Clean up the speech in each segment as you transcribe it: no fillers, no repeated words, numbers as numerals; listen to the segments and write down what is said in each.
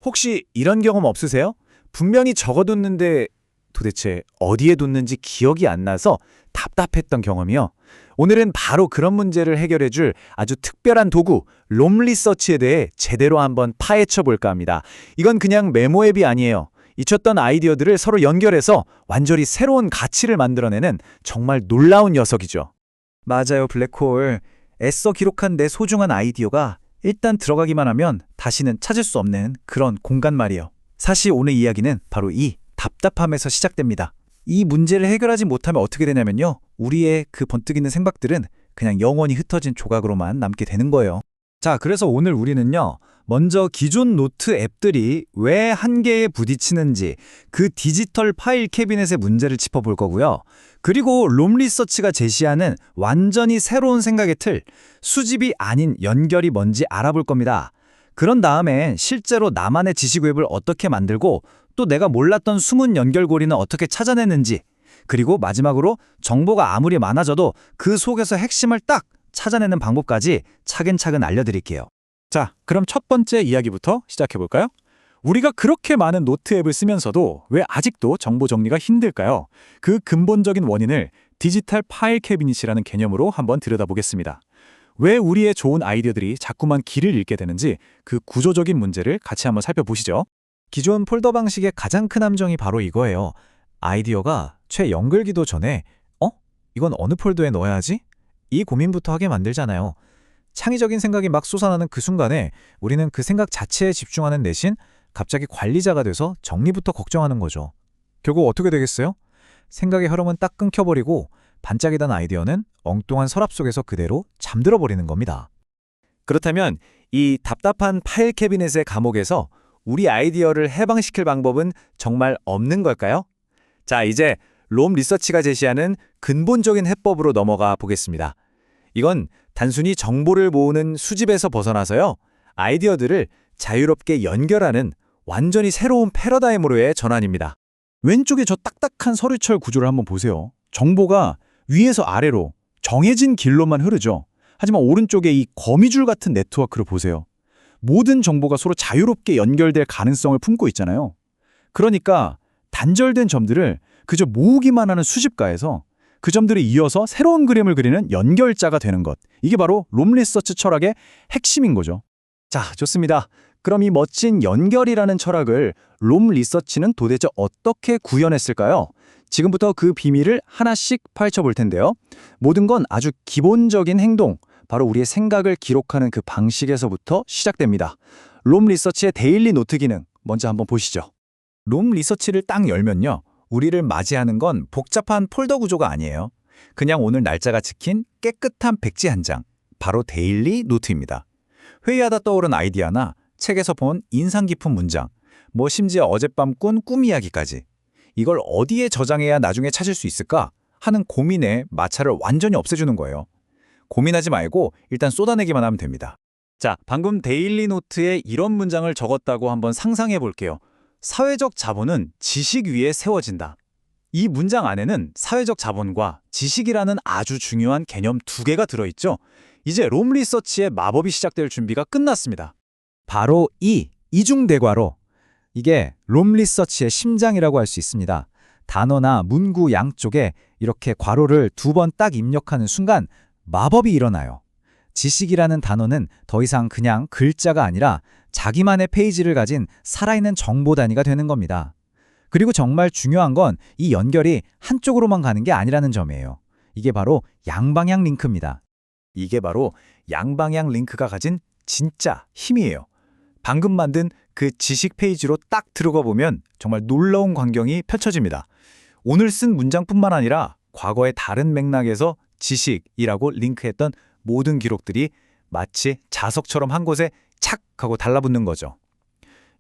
혹시 이런 경험 없으세요? 분명히 적어뒀는데 도대체 어디에 뒀는지 기억이 안 나서 답답했던 경험이요. 오늘은 바로 그런 문제를 해결해줄 아주 특별한 도구, 롬 리서치에 대해 제대로 한번 파헤쳐 볼까 합니다. 이건 그냥 메모 앱이 아니에요. 잊혔던 아이디어들을 서로 연결해서 완전히 새로운 가치를 만들어내는 정말 놀라운 녀석이죠. 맞아요, 블랙홀. 애써 기록한 내 소중한 아이디어가 일단 들어가기만 하면 다시는 찾을 수 없는 그런 공간 말이에요. 사실 오늘 이야기는 바로 이 답답함에서 시작됩니다. 이 문제를 해결하지 못하면 어떻게 되냐면요. 우리의 그 번뜩이는 생각들은 그냥 영원히 흩어진 조각으로만 남게 되는 거예요. 자, 그래서 오늘 우리는요. 먼저 기존 노트 앱들이 왜 한계에 부딪히는지 그 디지털 파일 캐비넷의 문제를 짚어볼 거고요. 그리고 롬 리서치가 제시하는 완전히 새로운 생각의 틀, 수집이 아닌 연결이 뭔지 알아볼 겁니다. 그런 다음에 실제로 나만의 지식 웹을 어떻게 만들고 또 내가 몰랐던 숨은 연결고리는 어떻게 찾아내는지, 그리고 마지막으로 정보가 아무리 많아져도 그 속에서 핵심을 딱 찾아내는 방법까지 차근차근 알려드릴게요. 자, 그럼 첫 번째 이야기부터 시작해볼까요? 우리가 그렇게 많은 노트 앱을 쓰면서도 왜 아직도 정보 정리가 힘들까요? 그 근본적인 원인을 디지털 파일 캐비닛이라는 개념으로 한번 들여다보겠습니다. 왜 우리의 좋은 아이디어들이 자꾸만 길을 잃게 되는지 그 구조적인 문제를 같이 한번 살펴보시죠. 기존 폴더 방식의 가장 큰 함정이 바로 이거예요. 아이디어가 채 연결기도 전에 이건 어느 폴더에 넣어야 하지? 이 고민부터 하게 만들잖아요. 창의적인 생각이 막 솟아나는 그 순간에 우리는 그 생각 자체에 집중하는 대신 갑자기 관리자가 돼서 정리부터 걱정하는 거죠. 결국 어떻게 되겠어요? 생각의 흐름은 딱 끊겨버리고 반짝이던 아이디어는 엉뚱한 서랍 속에서 그대로 잠들어 버리는 겁니다. 그렇다면 이 답답한 파일 캐비넷의 감옥에서 우리 아이디어를 해방시킬 방법은 정말 없는 걸까요? 자, 이제 롬 리서치가 제시하는 근본적인 해법으로 넘어가 보겠습니다. 이건 단순히 정보를 모으는 수집에서 벗어나서요. 아이디어들을 자유롭게 연결하는 완전히 새로운 패러다임으로의 전환입니다. 왼쪽에 저 딱딱한 서류철 구조를 한번 보세요. 정보가 위에서 아래로 정해진 길로만 흐르죠. 하지만 오른쪽에 이 거미줄 같은 네트워크를 보세요. 모든 정보가 서로 자유롭게 연결될 가능성을 품고 있잖아요. 그러니까 단절된 점들을 그저 모으기만 하는 수집가에서 그 점들이 이어서 새로운 그림을 그리는 연결자가 되는 것. 이게 바로 롬 리서치 철학의 핵심인 거죠. 자, 좋습니다. 그럼 이 멋진 연결이라는 철학을 롬 리서치는 도대체 어떻게 구현했을까요? 지금부터 그 비밀을 하나씩 파헤쳐 볼 텐데요. 모든 건 아주 기본적인 행동, 바로 우리의 생각을 기록하는 그 방식에서부터 시작됩니다. 롬 리서치의 데일리 노트 기능, 먼저 한번 보시죠. 롬 리서치를 딱 열면요. 우리를 맞이하는 건 복잡한 폴더 구조가 아니에요. 그냥 오늘 날짜가 찍힌 깨끗한 백지 한 장, 바로 데일리 노트입니다. 회의하다 떠오른 아이디어나 책에서 본 인상 깊은 문장, 심지어 어젯밤 꾼 꿈 이야기까지. 이걸 어디에 저장해야 나중에 찾을 수 있을까 하는 고민에 마찰을 완전히 없애주는 거예요. 고민하지 말고 일단 쏟아내기만 하면 됩니다. 자, 방금 데일리 노트에 이런 문장을 적었다고 한번 상상해 볼게요. 사회적 자본은 지식 위에 세워진다. 이 문장 안에는 사회적 자본과 지식이라는 아주 중요한 개념 두 개가 들어있죠. 이제 롬 리서치의 마법이 시작될 준비가 끝났습니다. 바로 이 이중대괄호. 이게 롬 리서치의 심장이라고 할 수 있습니다. 단어나 문구 양쪽에 이렇게 괄호를 2번 딱 입력하는 순간 마법이 일어나요. 지식이라는 단어는 더 이상 그냥 글자가 아니라 자기만의 페이지를 가진 살아있는 정보 단위가 되는 겁니다. 그리고 정말 중요한 건 이 연결이 한쪽으로만 가는 게 아니라는 점이에요. 이게 바로 양방향 링크입니다. 이게 바로 양방향 링크가 가진 진짜 힘이에요. 방금 만든 그 지식 페이지로 딱 들어가 보면 정말 놀라운 광경이 펼쳐집니다. 오늘 쓴 문장뿐만 아니라 과거의 다른 맥락에서 지식이라고 링크했던 모든 기록들이 마치 자석처럼 한 곳에 착 하고 달라붙는 거죠.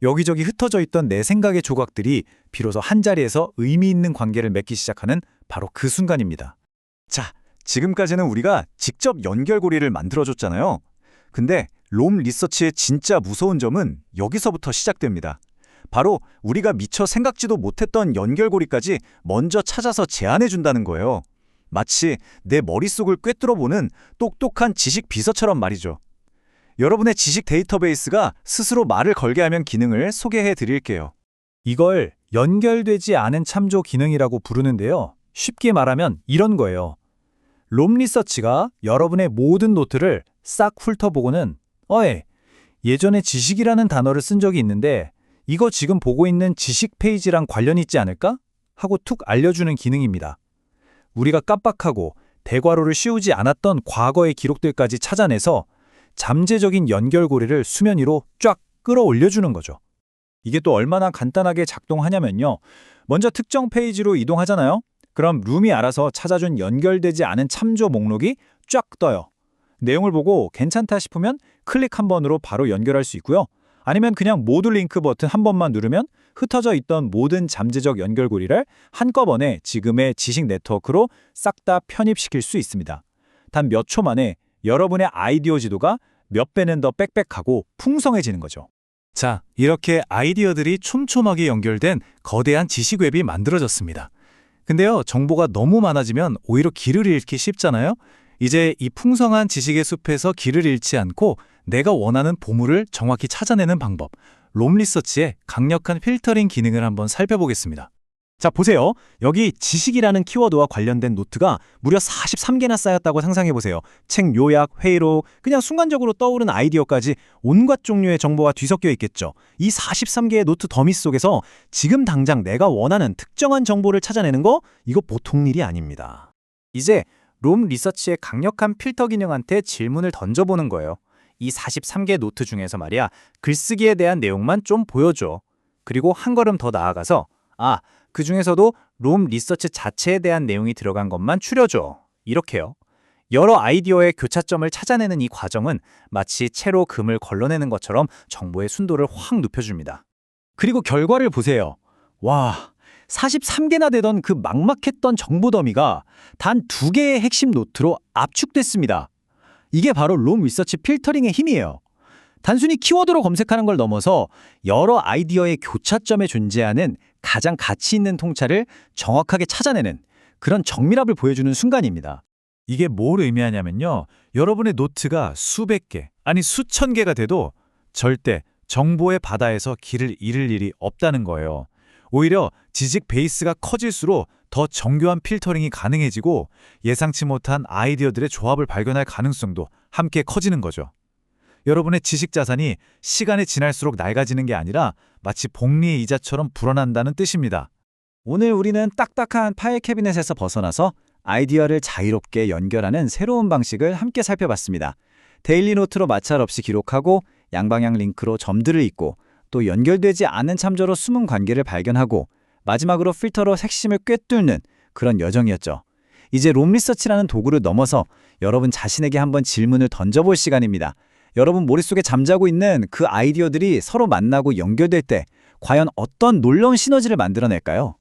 여기저기 흩어져 있던 내 생각의 조각들이 비로소 한자리에서 의미 있는 관계를 맺기 시작하는 바로 그 순간입니다. 자, 지금까지는 우리가 직접 연결고리를 만들어줬잖아요. 근데 롬 리서치의 진짜 무서운 점은 여기서부터 시작됩니다. 바로 우리가 미처 생각지도 못했던 연결고리까지 먼저 찾아서 제안해준다는 거예요. 마치 내 머릿속을 꿰뚫어보는 똑똑한 지식 비서처럼 말이죠. 여러분의 지식 데이터베이스가 스스로 말을 걸게 하면 기능을 소개해 드릴게요. 이걸 연결되지 않은 참조 기능이라고 부르는데요. 쉽게 말하면 이런 거예요. 롬리서치가 여러분의 모든 노트를 싹 훑어보고는 예전에 지식이라는 단어를 쓴 적이 있는데 이거 지금 보고 있는 지식 페이지랑 관련 있지 않을까? 하고 툭 알려주는 기능입니다. 우리가 깜빡하고 대괄호를 씌우지 않았던 과거의 기록들까지 찾아내서 잠재적인 연결고리를 수면 위로 쫙 끌어올려주는 거죠. 이게 또 얼마나 간단하게 작동하냐면요. 먼저 특정 페이지로 이동하잖아요. 그럼 룸이 알아서 찾아준 연결되지 않은 참조 목록이 쫙 떠요. 내용을 보고 괜찮다 싶으면 클릭 한 번으로 바로 연결할 수 있고요. 아니면 그냥 모두 링크 버튼 한 번만 누르면 흩어져 있던 모든 잠재적 연결고리를 한꺼번에 지금의 지식 네트워크로 싹 다 편입시킬 수 있습니다. 단 몇 초 만에 여러분의 아이디어 지도가 몇 배는 더 빽빽하고 풍성해지는 거죠. 자, 이렇게 아이디어들이 촘촘하게 연결된 거대한 지식 웹이 만들어졌습니다. 근데요, 정보가 너무 많아지면 오히려 길을 잃기 쉽잖아요? 이제 이 풍성한 지식의 숲에서 길을 잃지 않고 내가 원하는 보물을 정확히 찾아내는 방법, 롬리서치의 강력한 필터링 기능을 한번 살펴보겠습니다. 자, 보세요. 여기 지식이라는 키워드와 관련된 노트가 무려 43개나 쌓였다고 상상해보세요. 책 요약, 회의록, 그냥 순간적으로 떠오른 아이디어까지 온갖 종류의 정보가 뒤섞여 있겠죠. 이 43개의 노트 더미 속에서 지금 당장 내가 원하는 특정한 정보를 찾아내는 거, 이거 보통 일이 아닙니다. 이제 롬리서치의 강력한 필터 기능한테 질문을 던져보는 거예요. 이 43개 노트 중에서 말이야, 글쓰기에 대한 내용만 좀 보여줘. 그리고 한 걸음 더 나아가서 그 중에서도 롬리서치 자체에 대한 내용이 들어간 것만 추려줘. 이렇게요. 여러 아이디어의 교차점을 찾아내는 이 과정은 마치 채로 금을 걸러내는 것처럼 정보의 순도를 확 높여줍니다. 그리고 결과를 보세요. 와, 43개나 되던 그 막막했던 정보 더미가 단 2개의 핵심 노트로 압축됐습니다. 이게 바로 롬리서치 필터링의 힘이에요. 단순히 키워드로 검색하는 걸 넘어서 여러 아이디어의 교차점에 존재하는 가장 가치 있는 통찰을 정확하게 찾아내는 그런 정밀함을 보여주는 순간입니다. 이게 뭘 의미하냐면요. 여러분의 노트가 수백 개, 아니 수천 개가 돼도 절대 정보의 바다에서 길을 잃을 일이 없다는 거예요. 오히려 지식 베이스가 커질수록 더 정교한 필터링이 가능해지고 예상치 못한 아이디어들의 조합을 발견할 가능성도 함께 커지는 거죠. 여러분의 지식 자산이 시간이 지날수록 낡아지는 게 아니라 마치 복리의 이자처럼 불어난다는 뜻입니다. 오늘 우리는 딱딱한 파일 캐비넷에서 벗어나서 아이디어를 자유롭게 연결하는 새로운 방식을 함께 살펴봤습니다. 데일리 노트로 마찰 없이 기록하고 양방향 링크로 점들을 잇고 또 연결되지 않은 참조로 숨은 관계를 발견하고 마지막으로 필터로 핵심을 꿰뚫는 그런 여정이었죠. 이제 롬리서치라는 도구를 넘어서 여러분 자신에게 한번 질문을 던져볼 시간입니다. 여러분 머릿속에 잠자고 있는 그 아이디어들이 서로 만나고 연결될 때 과연 어떤 놀라운 시너지를 만들어낼까요?